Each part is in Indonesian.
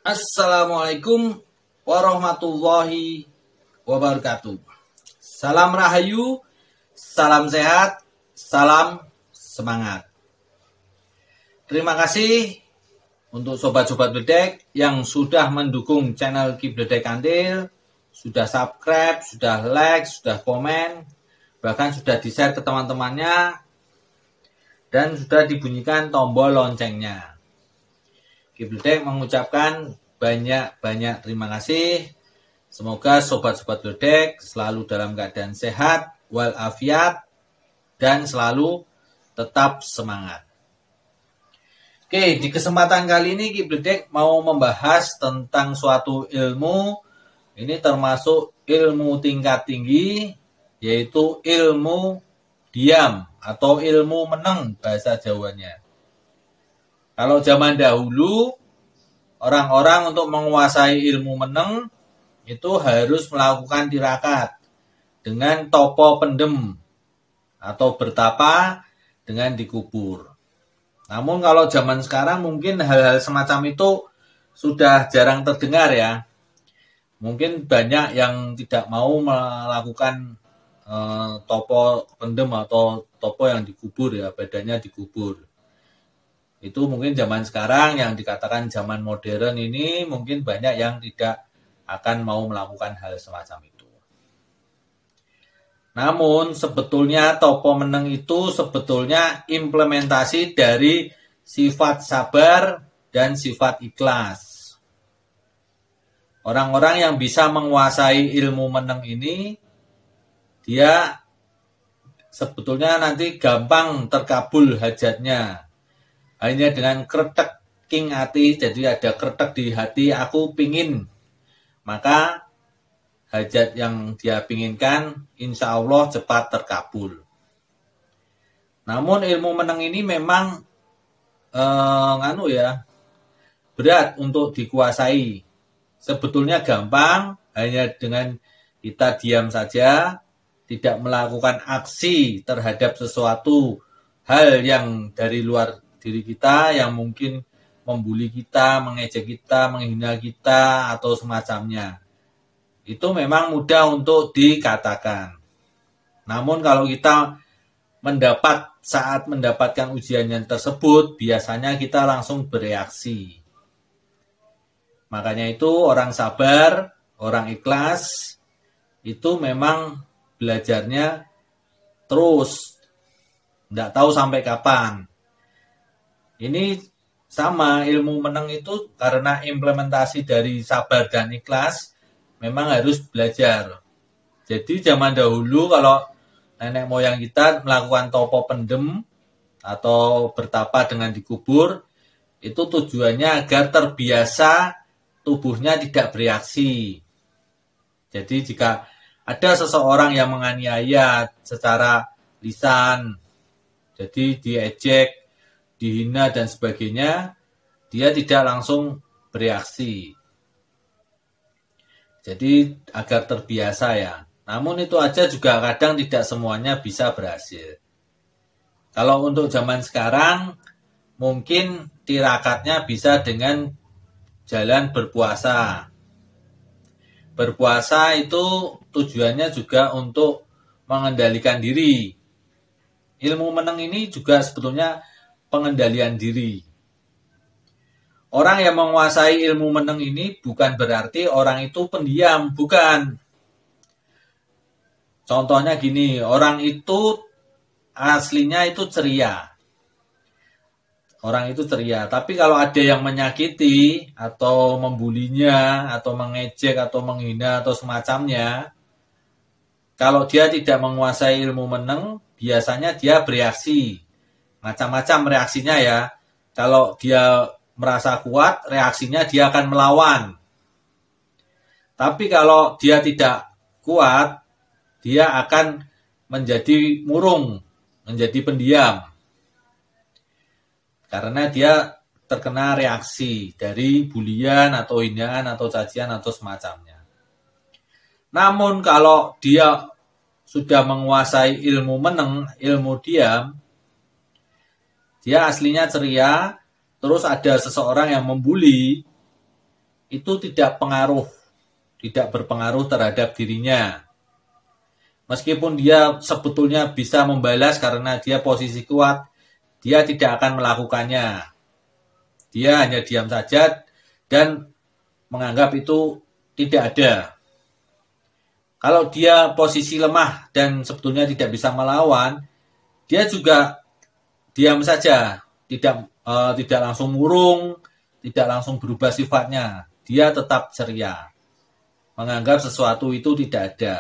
Assalamualaikum warahmatullahi wabarakatuh. Salam rahayu, salam sehat, salam semangat. Terima kasih untuk sobat-sobat Bledek yang sudah mendukung channel Ki Bledek Kantil, sudah subscribe, sudah like, sudah komen, bahkan sudah di-share ke teman-temannya, dan sudah dibunyikan tombol loncengnya. Ki Bledek mengucapkan banyak terima kasih. Semoga sobat-sobat Bledek selalu dalam keadaan sehat, walafiat, dan selalu tetap semangat. Oke, di kesempatan kali ini Ki Bledek mau membahas tentang suatu ilmu. Ini termasuk ilmu tingkat tinggi, yaitu ilmu diam atau ilmu meneng bahasa Jawanya. Kalau zaman dahulu, orang-orang untuk menguasai ilmu meneng itu harus melakukan tirakat dengan topo pendem atau bertapa dengan dikubur. Namun kalau zaman sekarang mungkin hal-hal semacam itu sudah jarang terdengar ya. Mungkin banyak yang tidak mau melakukan topo pendem atau topo yang dikubur ya, badannya dikubur. Itu mungkin zaman sekarang yang dikatakan zaman modern ini mungkin banyak yang tidak akan mau melakukan hal semacam itu. Namun sebetulnya topo meneng itu sebetulnya implementasi dari sifat sabar dan sifat ikhlas. Orang-orang yang bisa menguasai ilmu meneng ini, dia sebetulnya nanti gampang terkabul hajatnya. Hanya dengan kretek king hati, jadi ada kretek di hati, aku pingin. Maka hajat yang dia pinginkan insya Allah cepat terkabul. Namun ilmu meneng ini memang berat untuk dikuasai. Sebetulnya gampang, hanya dengan kita diam saja, tidak melakukan aksi terhadap sesuatu hal yang dari luar diri kita yang mungkin membuli kita, mengejek kita, menghina kita, atau semacamnya. Itu memang mudah untuk dikatakan. Namun kalau kita saat mendapatkan ujian yang tersebut, biasanya kita langsung bereaksi. Makanya itu orang sabar, orang ikhlas, itu memang belajarnya terus. Tidak tahu sampai kapan. Ini sama, ilmu meneng itu karena implementasi dari sabar dan ikhlas memang harus belajar. Jadi zaman dahulu kalau nenek moyang kita melakukan topo pendem atau bertapa dengan dikubur, itu tujuannya agar terbiasa tubuhnya tidak bereaksi. Jadi jika ada seseorang yang menganiaya secara lisan, jadi diejek, dihina dan sebagainya, dia tidak langsung bereaksi. Jadi agar terbiasa ya. Namun itu aja juga kadang tidak semuanya bisa berhasil. Kalau untuk zaman sekarang, mungkin tirakatnya bisa dengan jalan berpuasa. Berpuasa itu tujuannya juga untuk mengendalikan diri. Ilmu meneng ini juga sebetulnya pengendalian diri. Orang yang menguasai ilmu meneng ini bukan berarti orang itu pendiam, bukan. Contohnya gini, orang itu aslinya itu ceria. Orang itu ceria, tapi kalau ada yang menyakiti atau membulinya atau mengejek atau menghina atau semacamnya, kalau dia tidak menguasai ilmu meneng, biasanya dia bereaksi. Macam-macam reaksinya ya. Kalau dia merasa kuat, reaksinya dia akan melawan. Tapi kalau dia tidak kuat, dia akan menjadi murung, menjadi pendiam. Karena dia terkena reaksi dari bulian atau hinaan atau cacian atau semacamnya. Namun kalau dia sudah menguasai ilmu meneng, ilmu diam, dia aslinya ceria, terus ada seseorang yang membuli, itu tidak berpengaruh terhadap dirinya. Meskipun dia sebetulnya bisa membalas karena dia posisi kuat, dia tidak akan melakukannya. Dia hanya diam saja dan menganggap itu tidak ada. Kalau dia posisi lemah dan sebetulnya tidak bisa melawan, dia juga diam saja, tidak langsung murung, tidak langsung berubah sifatnya. Dia tetap ceria, menganggap sesuatu itu tidak ada.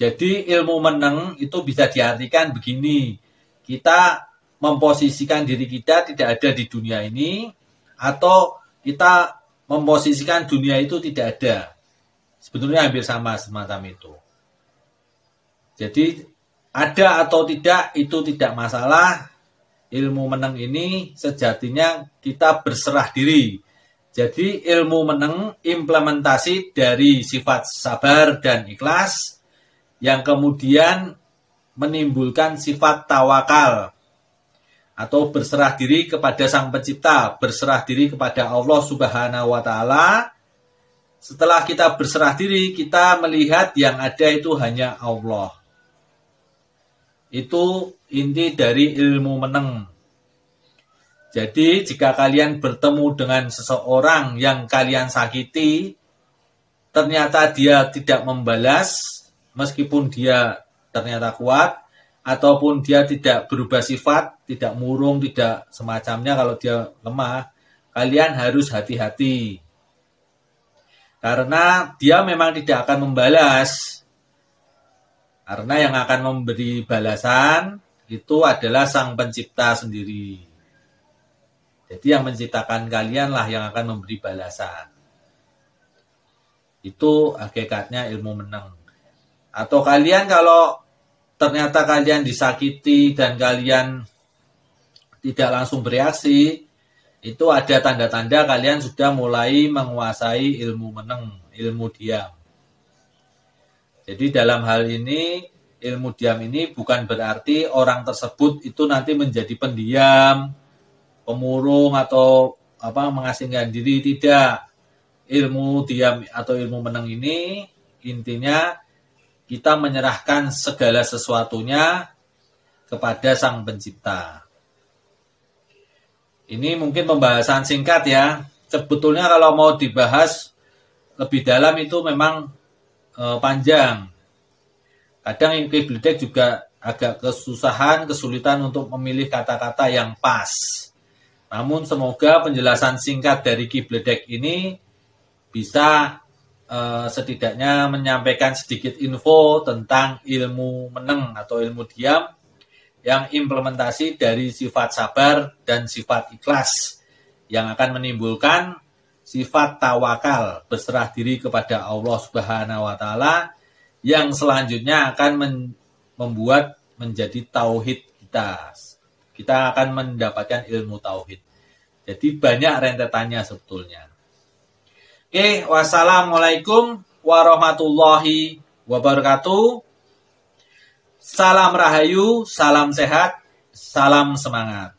Jadi ilmu meneng itu bisa diartikan begini, kita memposisikan diri kita tidak ada di dunia ini, atau kita memposisikan dunia itu tidak ada. Sebetulnya hampir sama semacam itu. Jadi ada atau tidak itu tidak masalah. Ilmu meneng ini sejatinya kita berserah diri. Jadi ilmu meneng implementasi dari sifat sabar dan ikhlas yang kemudian menimbulkan sifat tawakal atau berserah diri kepada Sang Pencipta, berserah diri kepada Allah Subhanahu wa Ta'ala. Setelah kita berserah diri, kita melihat yang ada itu hanya Allah. Itu inti dari ilmu meneng. Jadi jika kalian bertemu dengan seseorang yang kalian sakiti, ternyata dia tidak membalas, meskipun dia ternyata kuat, ataupun dia tidak berubah sifat, tidak murung, tidak semacamnya kalau dia lemah, kalian harus hati-hati. Karena dia memang tidak akan membalas. Karena yang akan memberi balasan itu adalah Sang Pencipta sendiri. Jadi yang menciptakan kalian lah yang akan memberi balasan. Itu hakikatnya ilmu meneng. Atau kalian kalau ternyata kalian disakiti dan kalian tidak langsung bereaksi, itu ada tanda-tanda kalian sudah mulai menguasai ilmu meneng, ilmu diam. Jadi dalam hal ini, ilmu diam ini bukan berarti orang tersebut itu nanti menjadi pendiam, pemurung atau mengasingkan diri, tidak. Ilmu diam atau ilmu meneng ini intinya kita menyerahkan segala sesuatunya kepada Sang Pencipta. Ini mungkin pembahasan singkat ya. Sebetulnya kalau mau dibahas lebih dalam itu memang panjang. Kadang Ki Bledek juga agak kesulitan untuk memilih kata-kata yang pas. Namun semoga penjelasan singkat dari Ki Bledek ini bisa setidaknya menyampaikan sedikit info tentang ilmu meneng atau ilmu diam yang implementasi dari sifat sabar dan sifat ikhlas yang akan menimbulkan sifat tawakal, berserah diri kepada Allah Subhanahu wa Ta'ala yang selanjutnya akan membuat menjadi tauhid kita. Kita akan mendapatkan ilmu tauhid. Jadi banyak rentetannya sebetulnya. Oke, wassalamualaikum warahmatullahi wabarakatuh. Salam rahayu, salam sehat, salam semangat.